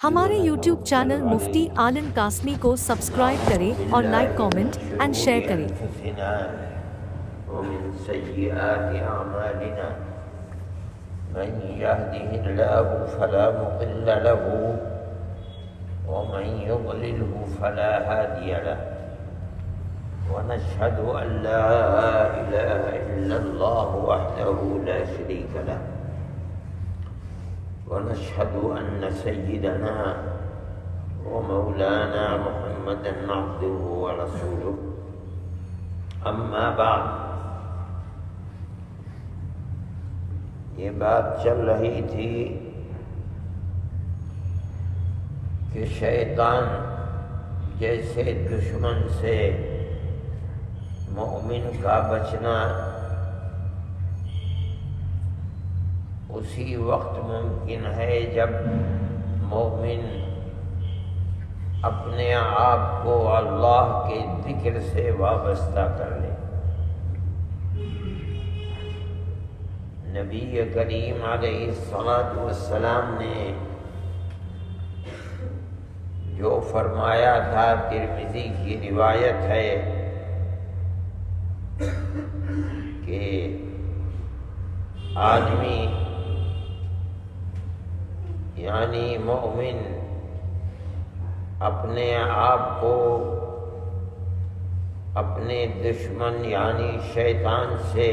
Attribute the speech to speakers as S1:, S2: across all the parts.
S1: ہمارے YouTube channel مفتی عالم قاسمی کو subscribe کریں اور لائک کامنٹ اینڈ شیئر کریں۔
S2: ومن سيئات أعمالنا من يهده الله فلا مضل له ومن يضلله فلا هادي له ونشهد أن لا إله إلا الله وحده لا شريك له ونشهد أن سيدنا ومولانا محمدا عبده ورسوله أما بعد۔ یہ بات چل رہی تھی کہ شیطان جیسے دشمن سے مومن کا بچنا اسی وقت ممکن ہے جب مومن اپنے آپ کو اللہ کے ذکر سے وابستہ کر لے۔ نبی کریم علیہ الصلاۃ والسلام نے جو فرمایا تھا، ترمذی کی روایت ہے کہ آدمی یعنی مومن اپنے آپ کو اپنے دشمن یعنی شیطان سے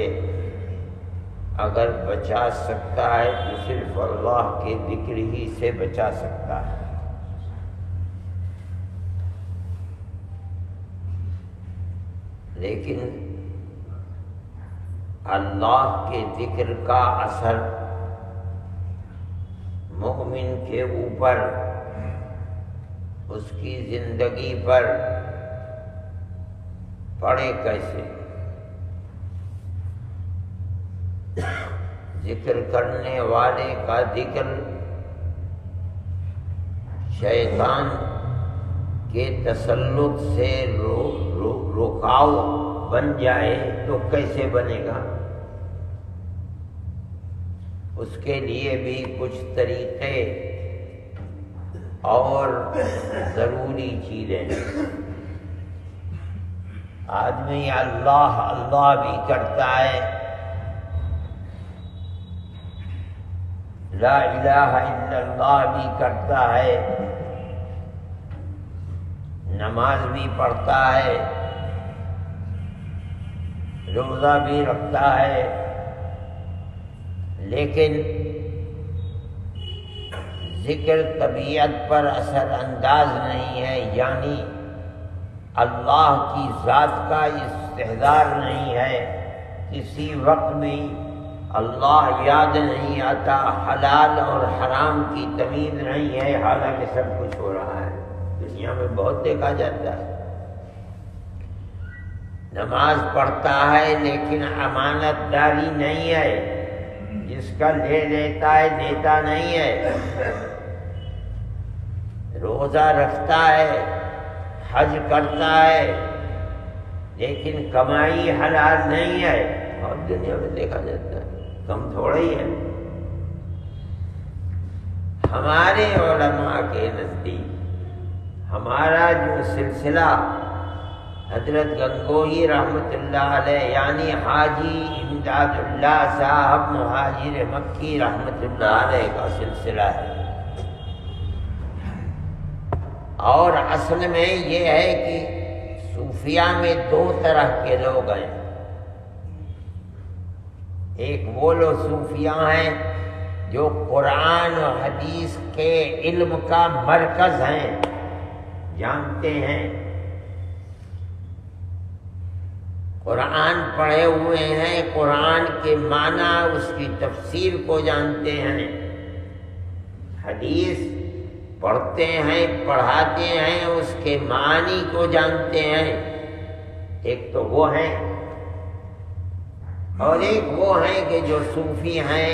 S2: اگر بچا سکتا ہے تو صرف اللہ کے ذکر ہی سے بچا سکتا ہے۔ لیکن اللہ کے ذکر کا اثر مومن کے اوپر، اس کی زندگی پر پڑے کیسے؟ ذکر کرنے والے کا ذکر شیطان کے تسلط سے رکاو بن جائے تو کیسے بنے گا؟ اس کے لیے بھی کچھ طریقے اور ضروری چیزیں ہیں۔ آدمی اللہ اللہ بھی کرتا ہے، لا الہ الا اللہ بھی کرتا ہے، نماز بھی پڑھتا ہے، روزہ بھی رکھتا ہے، لیکن ذکر طبیعت پر اثر انداز نہیں ہے، یعنی اللہ کی ذات کا استحضار نہیں ہے، کسی وقت بھی اللہ یاد نہیں آتا، حلال اور حرام کی تمیز نہیں ہے، حالانکہ سب کچھ ہو رہا ہے۔ دنیا میں بہت دیکھا جاتا ہے، نماز پڑھتا ہے لیکن امانت داری نہیں ہے، جس کا لے لیتا ہے دیتا نہیں ہے، روزہ رکھتا ہے، حج کرتا ہے، لیکن کمائی حلال نہیں ہے، بہت دنیا میں دیکھا جاتا ہے، کم تھوڑا ہی ہے۔ ہمارے علماء کے نزدیک ہمارا جو سلسلہ حضرت گنگوہی رحمۃ اللہ علیہ یعنی حاجی امداد اللہ صاحب مہاجر مکی رحمۃ اللہ علیہ کا سلسلہ ہے، اور اصل میں یہ ہے کہ صوفیہ میں دو طرح کے لوگ ہیں۔ ایک وہ لوگ صوفیاء ہیں جو قرآن و حدیث کے علم کا مرکز ہیں، جانتے ہیں، قرآن پڑھے ہوئے ہیں، قرآن کے معنی اس کی تفسیر کو جانتے ہیں، حدیث پڑھتے ہیں پڑھاتے ہیں، اس کے معنی کو جانتے ہیں۔ ایک تو وہ ہیں، اور ایک وہ ہیں کہ جو صوفی ہیں،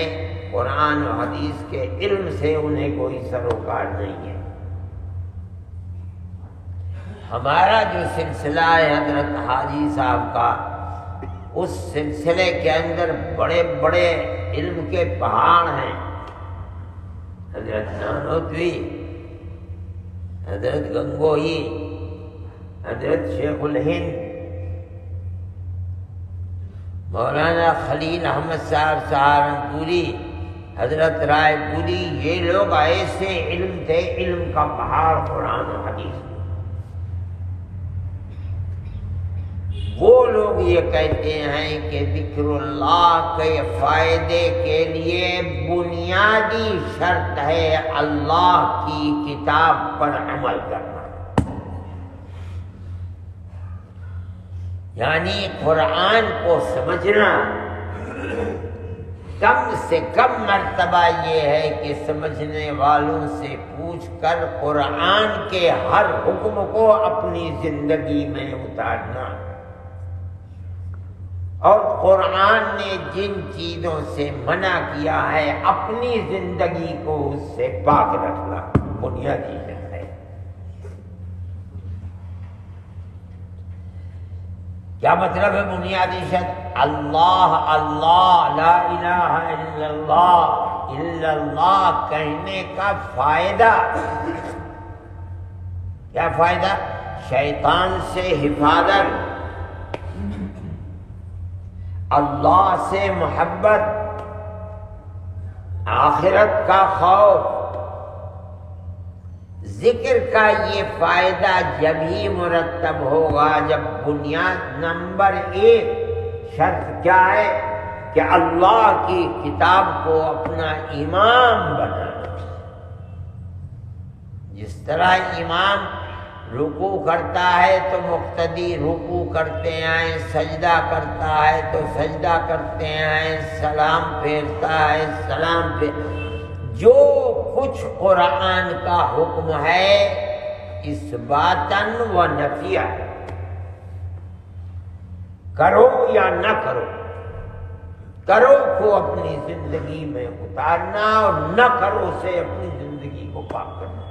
S2: قرآن و حدیث کے علم سے انہیں کوئی سروکار نہیں ہے۔ ہمارا جو سلسلہ ہے حضرت حاجی صاحب کا، اس سلسلے کے اندر بڑے بڑے علم کے پہاڑ ہیں۔ حضرت نانوتوی حضرت گنگوہی، حضرت شیخ الہند، مولانا خلیل احمد صاحب سہارنپوری، حضرت رائے پوری، یہ لوگ ایسے علم تھے، علم کا پہاڑ قرآن و حدیث میں۔ وہ لوگ یہ کہتے ہیں کہ ذکر اللہ کے فائدے کے لیے بنیادی شرط ہے اللہ کی کتاب پر عمل کرنا، یعنی قرآن کو سمجھنا۔ کم سے کم مرتبہ یہ ہے کہ سمجھنے والوں سے پوچھ کر قرآن کے ہر حکم کو اپنی زندگی میں اتارنا، اور قرآن نے جن چیزوں سے منع کیا ہے اپنی زندگی کو اس سے پاک رکھنا بنیادی شرط ہے۔ کیا مطلب ہے بنیادی شرط؟ اللہ اللہ، لا الہ الا اللہ کہنے کا فائدہ کیا فائدہ؟ شیطان سے حفاظت، اللہ سے محبت، آخرت کا خوف۔ ذکر کا یہ فائدہ جب ہی مرتب ہوگا جب بنیاد نمبر 1 شرط کیا ہے کہ اللہ کی کتاب کو اپنا امام بنانا۔ جس طرح امام رکوع کرتا ہے تو مقتدی رکوع کرتے ہیں، سجدہ کرتا ہے تو سجدہ کرتے ہیں، سلام پھیرتا ہے سلام پھیر۔ جو کچھ قرآن کا حکم ہے اثباتاً و نفیاً، کرو یا نہ کرو، کرو کو اپنی زندگی میں اتارنا اور نہ کرو سے اپنی زندگی کو پاک کرنا،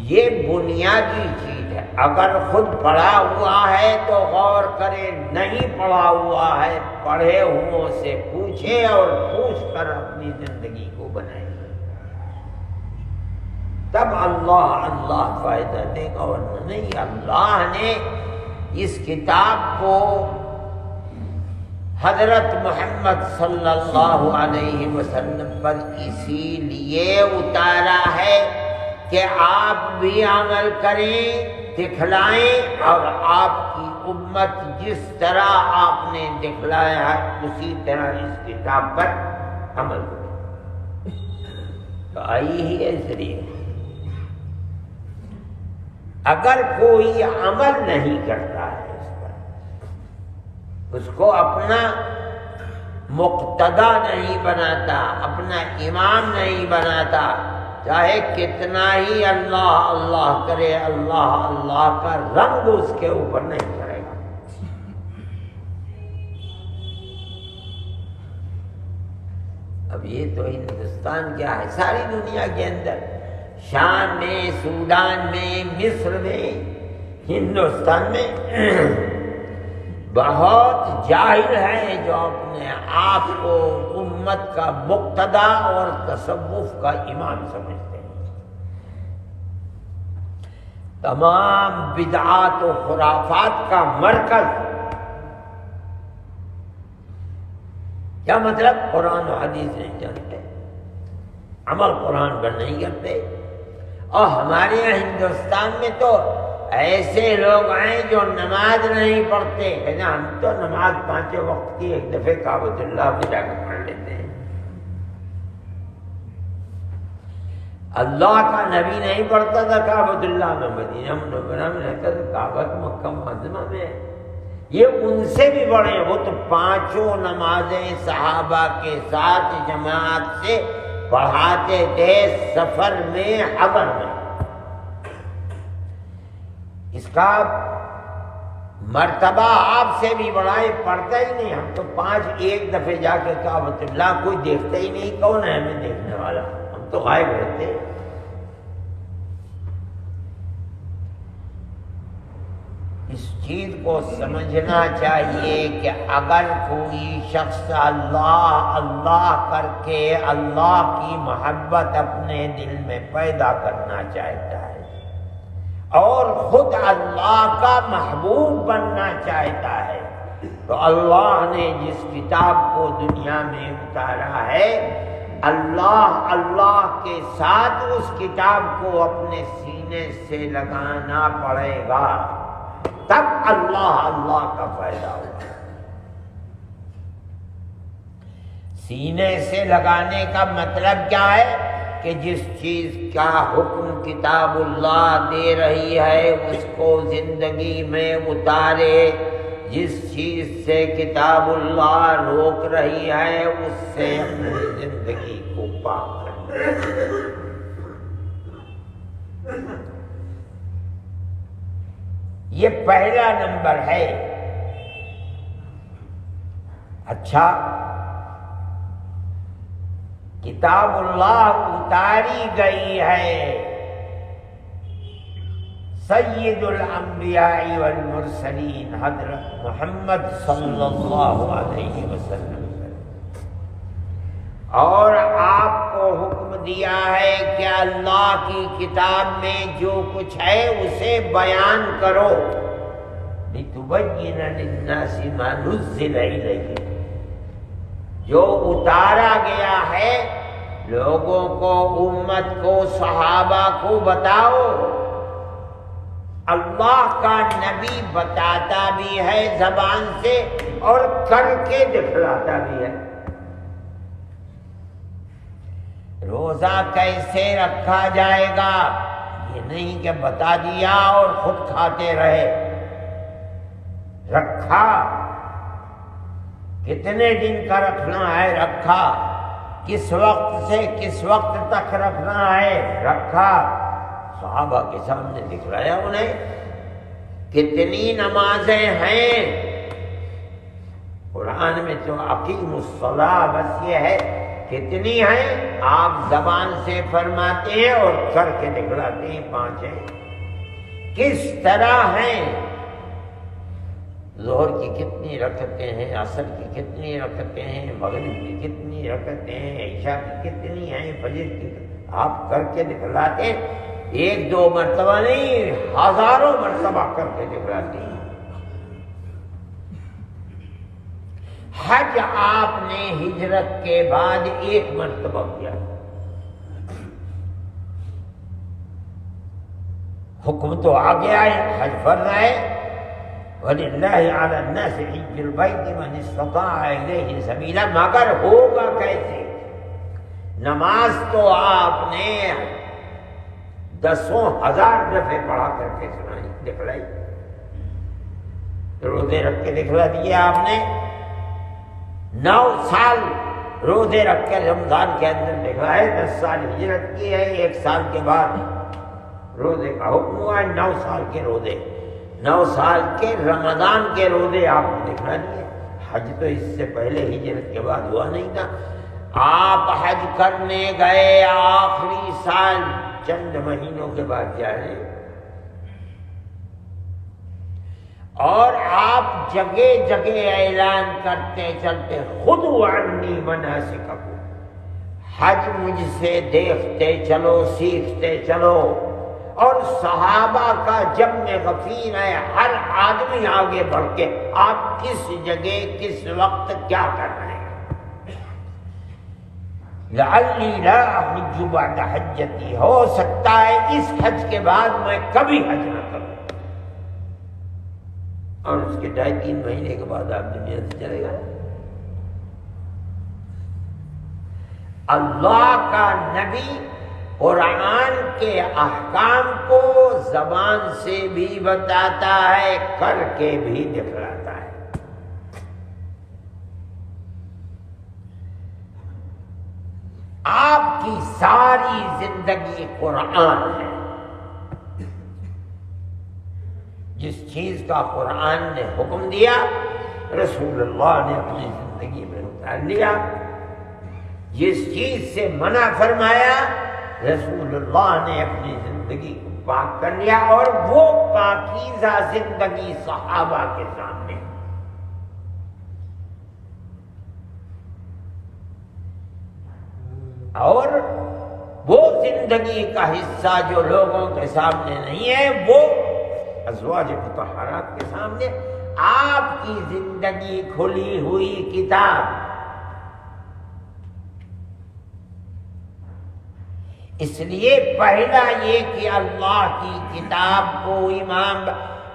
S2: یہ بنیادی چیز ہے۔ اگر خود پڑھا ہوا ہے تو غور کرے، نہیں پڑھا ہوا ہے پڑھے ہوں سے پوچھے اور پوچھ کر اپنی زندگی کو بنائے، تب اللہ اللہ فائدہ دے گا، ورنہ نہیں۔ اللہ نے اس کتاب کو حضرت محمد صلی اللہ علیہ وسلم پر اسی لیے اتارا ہے کہ آپ بھی عمل کریں، دکھلائیں، اور آپ کی امت جس طرح آپ نے دکھلایا ہے اسی طرح اس کتاب پر عمل کریں۔ تو آئی ہی ہے ذریعہ۔ اگر کوئی عمل نہیں کرتا ہے اس پر، اس کو اپنا مقتدا نہیں بناتا، اپنا امام نہیں بناتا، چاہے کتنا ہی اللہ اللہ کرے، اللہ اللہ کا رنگ اس کے اوپر نہیں چڑھے گا۔ اب یہ تو ہندوستان کیا ہے، ساری دنیا کے اندر، شام میں، سوڈان میں، مصر میں، ہندوستان میں بہت جاہل ہیں جو اپنے آپ کو امت کا مقتدا اور تصوف کا امام سمجھتے ہیں۔ تمام بدعات و خرافات کا مرکز کیا مطلب؟ قرآن و حدیث نہیں جانتے، عمل قرآن پر نہیں کرتے۔ اور ہمارے یہاں ہندوستان میں تو ایسے لوگ ہیں جو نماز نہیں پڑھتے، کہتے ہم تو نماز 5 وقت کی ایک دفعہ کعبۃ اللہ میں جا کر پڑھ لیتے ہیں۔ اللہ کا نبی نہیں پڑھتا تھا کعبۃ اللہ میں، مدینہ منورہ میں رہتا تھا، کعبہ مکہ معظمہ میں۔ یہ ان سے بھی بڑے، وہ تو 5 نمازیں صحابہ کے ساتھ جماعت سے پڑھاتے تھے، سفر میں، حضر میں۔ اس کا مرتبہ آپ سے بھی بڑا ہے، پڑھتا ہی نہیں۔ ہم تو 5 ایک دفعہ جا کے کعبۃ اللہ کوئی دیکھتا ہی نہیں، کون ہے ہمیں دیکھنے والا، ہم تو غائب رہتے ہیں۔ اس چیز کو سمجھنا چاہیے کہ اگر کوئی شخص اللہ اللہ کر کے اللہ کی محبت اپنے دل میں پیدا کرنا چاہتا ہے اور خود اللہ کا محبوب بننا چاہتا ہے، تو اللہ نے جس کتاب کو دنیا میں اتارا ہے، اللہ اللہ کے ساتھ اس کتاب کو اپنے سینے سے لگانا پڑے گا، تب اللہ اللہ کا فائدہ ہوگا۔ سینے سے لگانے کا مطلب کیا ہے کہ جس چیز کا حکم کتاب اللہ دے رہی ہے اس کو زندگی میں اتارے، جس چیز سے کتاب اللہ روک رہی ہے اس سے اپنی زندگی کو پاک کرے۔ یہ پہلا نمبر ہے۔ اچھا، کتاب اللہ اتاری گئی ہے سید الانبیاء والمرسلین حضرت محمد صلی اللہ علیہ وسلم، اور آپ کو حکم دیا ہے کہ اللہ کی کتاب میں جو کچھ ہے اسے بیان کرو، لِتُبَيِّنَ لِلنَّاسِ مَا نُزِّلَ إِلَيْهِمْ، جو اتارا گیا ہے لوگوں کو، امت کو، صحابہ کو بتاؤ۔ اللہ کا نبی بتاتا بھی ہے زبان سے اور کر کے دکھلاتا بھی ہے۔ روزہ کیسے رکھا جائے گا، یہ نہیں کہ بتا دیا اور خود کھاتے رہے، رکھا، کتنے دن کا رکھنا ہے رکھا، کس وقت سے کس وقت تک رکھنا ہے رکھا، صحابہ کے سامنے دکھلایا انہیں۔ کتنی نمازیں ہیں قرآن میں تو اقیم الصلاۃ بس یہ ہے، کتنی ہیں آپ زبان سے فرماتے ہیں اور کر کے دکھلاتے ہیں، 5 ہیں۔ کس طرح ہیں، ظہر کی کتنی رکعتیں ہیں، عصر کی کتنی رکعتیں ہیں، مغرب کی کتنی رکعتیں ہیں، عشاء کی کتنی ہیں، فجر کی، آپ کر کے دکھلاتے ہیں، 1-2 مرتبہ نہیں، ہزاروں مرتبہ کر کے دکھلاتے ہیں۔ حج آپ نے ہجرت کے بعد 1 مرتبہ کیا، حکم تو آ گیا ہے، حج فرض ہے، وَلِلَّهِ عَلَى النَّاسِ حِجُّ الْبَيْتِ مَنِ اسْتَطَاعَ إِلَيْهِ سَبِيلًا، مگر ہوگا کیسے؟ نماز تو آپ نے 10,000 دفعے پڑھا کر کے سنائی، دکھلائی، روزے رکھ کے دکھلا دیے آپ نے، 9 سال روزے رکھ کے رمضان کے اندر دکھلائے، 10 سال ہجرت کی ہے، 1 سال کے بعد روزے کا حکم ہوا ہے، 9 سال کے روزے، 9 سال کے رمضان کے روزے آپ نے دکھلا دیے۔ حج تو اس سے پہلے ہجرت کے بعد ہوا نہیں تھا، آپ حج کرنے گئے آخری سال، چند مہینوں کے بعد جا رہے ہیں، اور آپ جگہ جگہ اعلان کرتے چلتے، خُذُوا عَنِّی مَنَاسِکَکُم، حج مجھ سے دیکھتے چلو، سیکھتے چلو۔ اور صحابہ کا جمع غفیر ہے، ہر آدمی آگے بڑھ کے آپ کس جگہ کس وقت کیا کر رہے ہیں۔ لَعَلِّی لَا أَحُجُّ بَعْدَ حَجَّتِی، ہو سکتا ہے اس حج کے بعد میں کبھی حج نہ کروں، اور اس کے 2.5-3 مہینے کے بعد آپ دنیا سے چلے گا۔ اللہ کا نبی قرآن کے احکام کو زبان سے بھی بتاتا ہے، کر کے بھی دکھلاتا ہے۔ آپ کی ساری زندگی قرآن ہے، جس چیز کا قرآن نے حکم دیا رسول اللہ نے اپنی زندگی میں اتار لیا، جس چیز سے منع فرمایا رسول اللہ نے اپنی زندگی کو پاک کر لیا، اور وہ پاکیزہ زندگی صحابہ کے سامنے، اور وہ زندگی کا حصہ جو لوگوں کے سامنے نہیں ہے، وہ ازواج مطہرات کے سامنے آپ کی زندگی کھلی ہوئی کتاب۔ اس لیے پہلا یہ کہ اللہ کی کتاب کو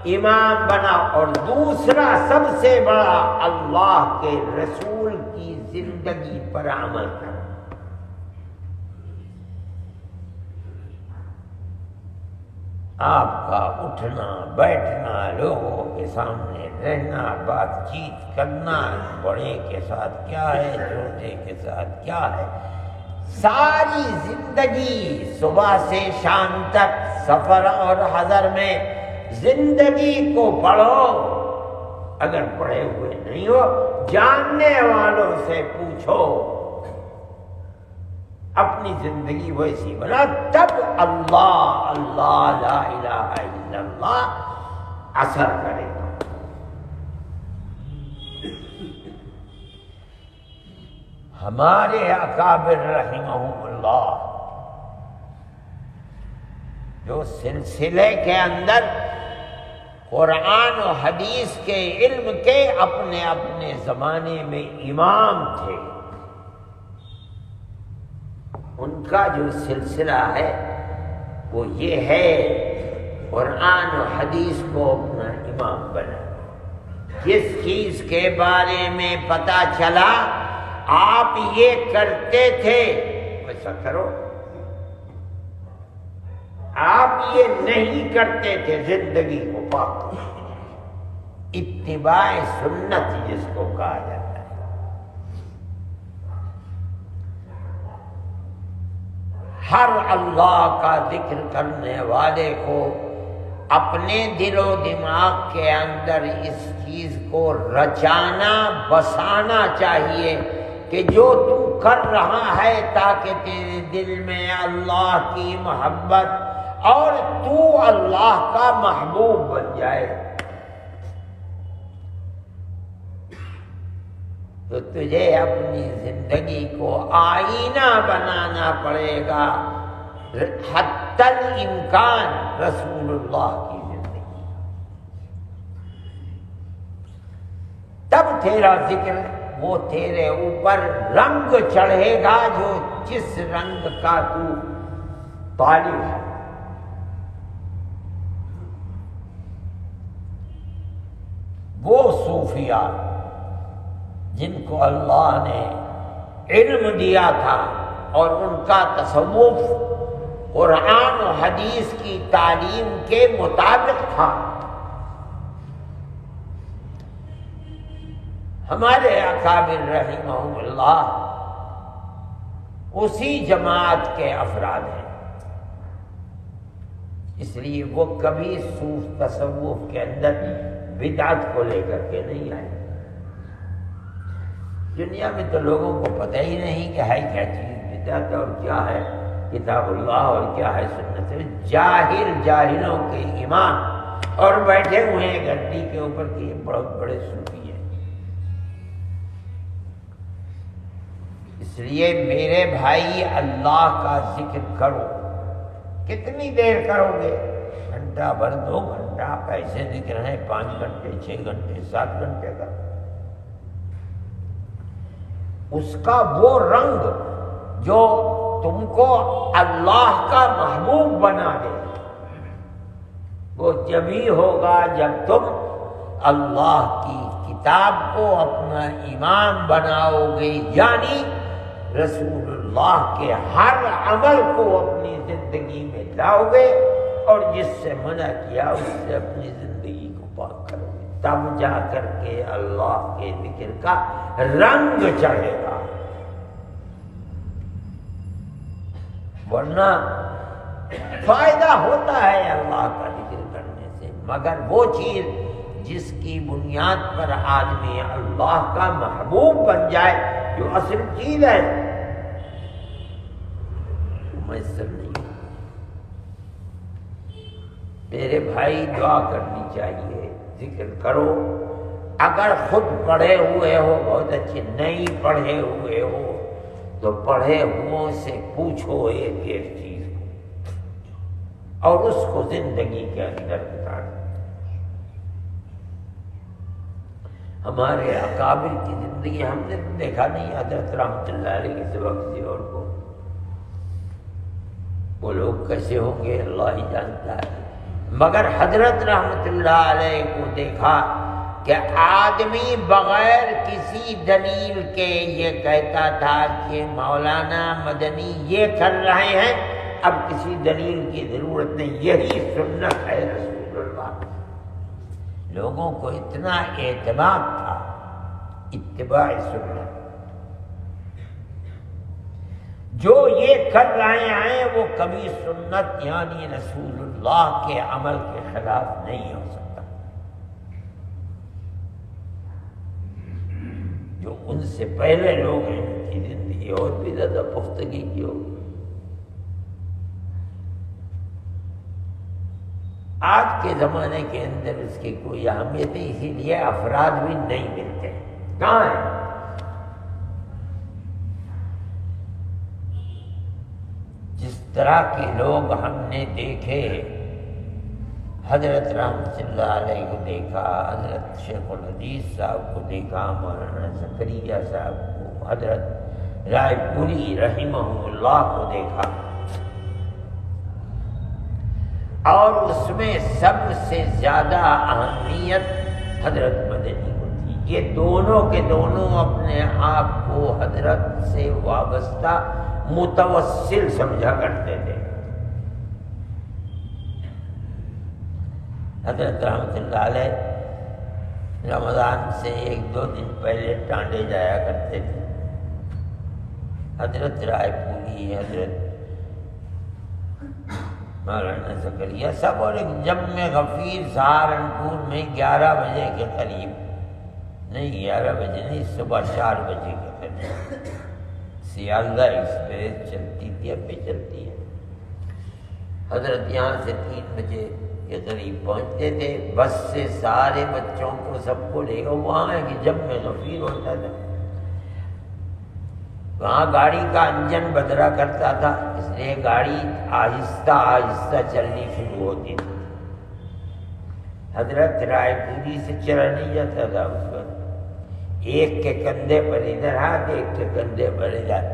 S2: امام بنا، اور دوسرا سب سے بڑا اللہ کے رسول کی زندگی پر عمل کرنا۔ آپ کا اٹھنا بیٹھنا، لوگوں کے سامنے رہنا، بات چیت کرنا، بڑے کے ساتھ کیا ہے، چھوٹے کے ساتھ کیا ہے، ساری زندگی صبح سے شام تک سفر اور حضر میں زندگی کو پڑھو۔ اگر پڑھے ہوئے نہیں ہو، جاننے والوں سے پوچھو، اپنی زندگی ویسی بنا، تب اللہ اللہ لا الہ الا اللہ اثر کرے گا۔ ہمارے اکابر رحمہم اللہ جو سلسلے کے اندر قرآن و حدیث کے علم کے اپنے اپنے زمانے میں امام تھے، ان کا جو سلسلہ ہے وہ یہ ہے، قرآن و حدیث کو اپنا امام بنا۔ جس چیز کے بارے میں پتہ چلا آپ یہ کرتے تھے ویسا کرو، آپ یہ نہیں کرتے تھے زندگی کو پاک کرو۔ اتباع سنت جس کو کہا جاتا ہے۔ ہر اللہ کا ذکر کرنے والے کو اپنے دل و دماغ کے اندر اس چیز کو رچانا بسانا چاہیے کہ جو تو کر رہا ہے تاکہ تیرے دل میں اللہ کی محبت اور تو اللہ کا محبوب بن جائے، تو تجھے اپنی زندگی کو آئینہ بنانا پڑے گا، حتی الامکان رسول اللہ کی زندگی، تب تیرا ذکر وہ تیرے اوپر رنگ چڑھے گا جو جس رنگ کا تو طالب ہے۔ وہ صوفیاء جن کو اللہ نے علم دیا تھا اور ان کا تصوف قرآن و حدیث کی تعلیم کے مطابق تھا، ہمارے اکابر رحمہم اللہ اسی جماعت کے افراد ہیں، اس لیے وہ کبھی صوف تصوف کے اندر بدعت کو لے کر کے نہیں آئے۔ دنیا میں تو لوگوں کو پتہ ہی نہیں کہ ہے کیا چیز بدعت اور کیا ہے کتاب اللہ اور کیا ہے سنت، جاہلوں کے امام اور بیٹھے ہوئے ہیں گدی کے اوپر کہ یہ بہت بڑے صوفی ہیں۔ اس لیے میرے بھائی اللہ کا ذکر کرو، کتنی دیر کرو گے؟ گھنٹہ بھر 2 گھنٹہ، کیسے ذکر ہیں 5 گھنٹے 6 گھنٹے 7 گھنٹے کا، اس کا وہ رنگ جو تم کو اللہ کا محبوب بنا دے، وہ جبھی ہوگا جب تم اللہ کی کتاب کو اپنا امام بناؤ گے، یعنی رسول اللہ کے ہر عمل کو اپنی زندگی میں لاؤ گے اور جس سے منع کیا اس سے اپنی زندگی کو پاک کرو گے، تب جا کر کے اللہ کے ذکر کا رنگ چڑھے گا۔ ورنہ فائدہ ہوتا ہے اللہ کا ذکر کرنے سے، مگر وہ چیز جس کی بنیاد پر آدمی اللہ کا محبوب بن جائے، جو اصل چیز ہے، میسر نہیں۔ میرے بھائی دعا کرنی چاہیے، ذکر کرو، اگر خود پڑھے ہوئے ہو بہت اچھے، نہیں پڑھے ہوئے ہو تو پڑھے ہوئوں سے پوچھو ایک ایک چیز کو اور اس کو زندگی کے اندر اتارو۔ ہمارے اکابر کی زندگی ہم نے دیکھا نہیں، حضرت رحمۃ اللہ علیہ کے سوا کسی اور کو، وہ لوگ کیسے ہوں گے اللہ ہی جانتا ہے، مگر حضرت رحمۃ اللہ علیہ کو دیکھا کہ آدمی بغیر کسی دلیل کے یہ کہتا تھا کہ مولانا مدنی یہ کر رہے ہیں، اب کسی دلیل کی ضرورت نہیں، یہی سنت ہے رسول اللہ۔ لوگوں کو اتنا اعتماد تھا اتباع سنت، جو یہ کر رہے ہیں وہ کبھی سنت یعنی رسول اللہ کے عمل کے خلاف نہیں ہو سکتا۔ جو ان سے پہلے لوگ ہیں ان کی زندگی اور بھی زیادہ پختگی کی ہوگی۔ آج کے زمانے کے اندر اس کی کوئی اہمیت نہیں، اسی لیے افراد بھی نہیں ملتے، کہاں ہیں؟ جس طرح کے لوگ ہم نے دیکھے، حضرت رحمۃ اللہ علیہ کو دیکھا، حضرت شیخ الحدیث صاحب کو دیکھا، مولانا زکریا صاحب کو، حضرت رائے پوری رحمہ اللہ کو دیکھا، اور اس میں سب سے زیادہ اہمیت حضرت مدنی کو تھی۔ یہ دونوں کے دونوں اپنے آپ کو حضرت سے وابستہ متوسل سمجھا کرتے تھے۔ حضرت رحمۃ اللہ علیہ رمضان سے ایک دو دن پہلے ٹانڈے جایا کرتے تھے۔ حضرت رائے پوری، حضرت مولانا زکریا سب، اور ایک جمع غفیر سہارنپور میں 11 بجے کے قریب، نہیں 11 بجے نہیں، صبح 4 بجے کے قریب سیالدہ ایکسپریس چلتی تھی، اب بھی چلتی ہے۔ حضرت یہاں سے 3 بجے کے قریب پہنچتے تھے، بس سے سارے بچوں کو سب کو لے گا، وہاں ہے کہ جمع غفیر ہوتا تھا، وہاں گاڑی کا انجن بدلا کرتا تھا، اس لیے گاڑی آہستہ آہستہ چلنی شروع ہوتی تھی۔ حضرت رائے پوری سے چلا نہیں جاتا تھا اس وقت، ایک کے کندھے پر ادھر ہاتھ، ایک کے کندھے پر ادھر،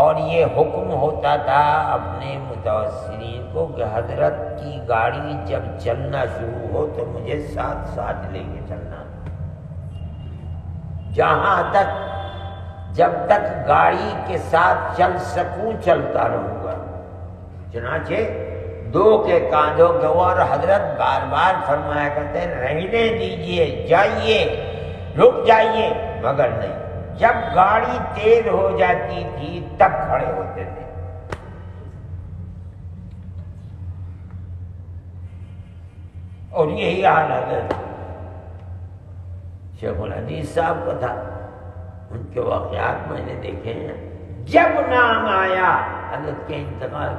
S2: اور یہ حکم ہوتا تھا اپنے متوسرین کو کہ حضرت کی گاڑی جب چلنا شروع ہو تو مجھے ساتھ ساتھ لے کے چلنا، جہاں تک جب تک گاڑی کے ساتھ چل سکوں چلتا رہوں گا۔ چنانچہ 2 کے کاندھوں کے اور حضرت بار بار فرمایا کرتے ہیں رہنے دیجئے، جائیے، رک جائیے، مگر نہیں، جب گاڑی تیز ہو جاتی تھی تب کھڑے ہوتے تھے۔ اور یہی حال حضرت شیخ الحدیث صاحب کا تھا، ان کے واقعات میں نے دیکھے ہیں۔ جب نام آیا حضرت کے انتقال،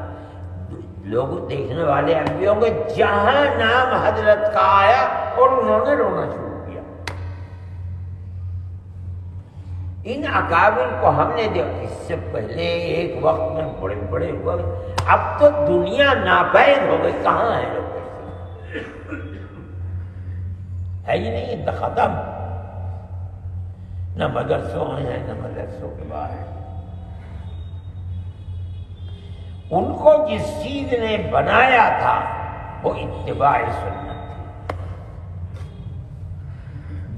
S2: لوگ دیکھنے والے انبیاء کو جہاں نام حضرت کا آیا اور انہوں نے رونا شروع کیا۔ ان اکابر کو ہم نے دیکھا، اس سے پہلے ایک وقت میں بڑے بڑے ہوا، اب تو دنیا ناپید ہو گئی، کہاں ہے لوگ؟ ہے ہی نہیں، ختم، نہ مدرسوں میں ہے نہ مدرسوں کے باہر۔ ان کو جس چیز نے بنایا تھا وہ اتباع سنت تھی۔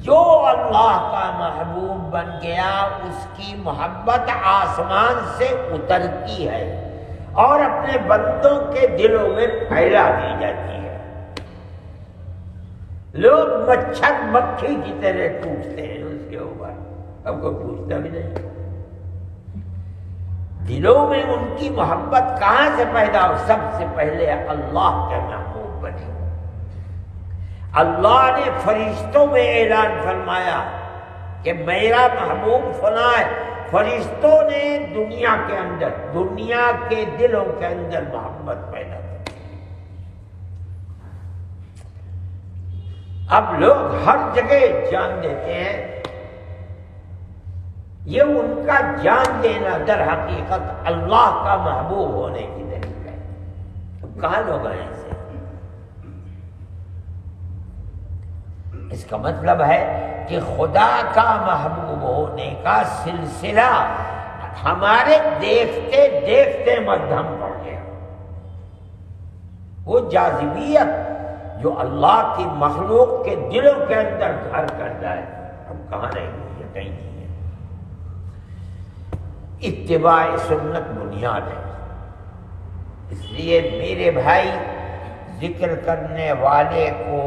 S2: جو اللہ کا محبوب بن گیا اس کی محبت آسمان سے اترتی ہے اور اپنے بندوں کے دلوں میں پھیلا دی جاتی ہے۔ لوگ مچھر مکھی کی طرح ٹوٹتے ہیں اس کے اوپر، اب کوئی پوچھتا بھی نہیں۔ دلوں میں ان کی محبت کہاں سے پیدا ہو؟ سب سے پہلے اللہ کے محبوب بنے۔ اللہ نے فرشتوں میں اعلان فرمایا کہ میرا محبوب فلاں ہے، فرشتوں نے دنیا کے اندر، دنیا کے دلوں کے اندر محبت پیدا کی۔ اب لوگ ہر جگہ جان دیتے ہیں، یہ ان کا جان دینا در حقیقت اللہ کا محبوب ہونے کی دلیل ہے۔ اب کہاں لوگ آئے ایسے؟ اس کا مطلب ہے کہ خدا کا محبوب ہونے کا سلسلہ ہمارے دیکھتے دیکھتے مدھم پڑ گیا۔ وہ جاذبیت جو اللہ کی مخلوق کے دلوں کے اندر گھر کر جائے اب کہاں رہی ہے؟ یہ کہیں نہیں ہے۔ اتباع سنت بنیاد ہے۔ اس لیے میرے بھائی، ذکر کرنے والے کو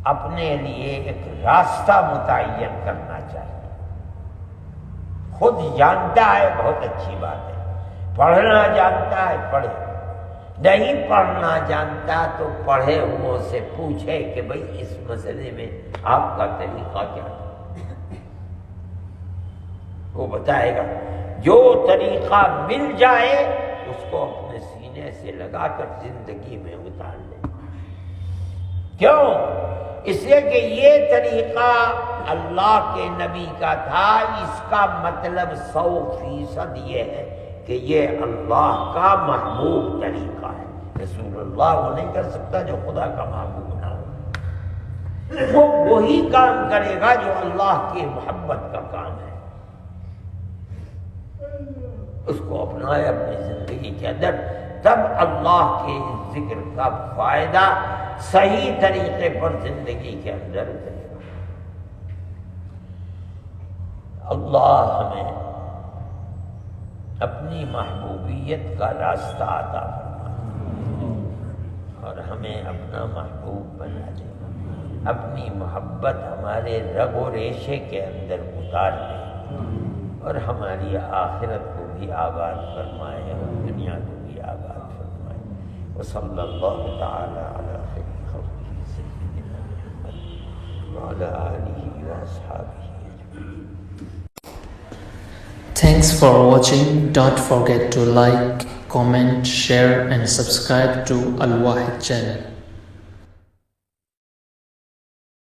S2: اپنے لیے ایک راستہ متعین کرنا چاہیے۔ خود جانتا ہے بہت اچھی بات ہے، پڑھنا جانتا ہے پڑھے، نہیں پڑھنا جانتا تو پڑھے ہوں سے پوچھے کہ بھئی اس مسئلے میں آپ کا طریقہ کیا ہے، وہ بتائے گا۔ جو طریقہ مل جائے اس کو اپنے سینے سے لگا کر زندگی میں اتار لیں۔ کیوں؟ اس لیے کہ یہ طریقہ اللہ کے نبی کا تھا، اس کا مطلب 100% یہ ہے کہ یہ اللہ کا محبوب طریقہ ہے۔ رسول اللہ وہ نہیں کر سکتا جو خدا کا محبوب نہ ہو، وہ وہی کام کرے گا جو اللہ کی محبت کا کام ہے، اس کو اپنائے اپنی زندگی کے اندر، تب اللہ کے ذکر کا فائدہ صحیح طریقے پر زندگی کے اندر اترے گا۔ اللہ ہمیں اپنی محبوبیت کا راستہ عطا فرمائے اور ہمیں اپنا محبوب بنا دے، اپنی محبت ہمارے رگ و ریشے کے اندر اتار دے اور ہماری آخرت کو بھی آباد فرمائے اور دنیا کو بھی آباد فرمائے۔ وصلی اللہ تعالی علی خیر خلقہ سیدنا محمد وعلی آلہ واصحابہ۔
S3: Thanks for watching. Don't forget to like, comment, share and subscribe to Al Wahid channel.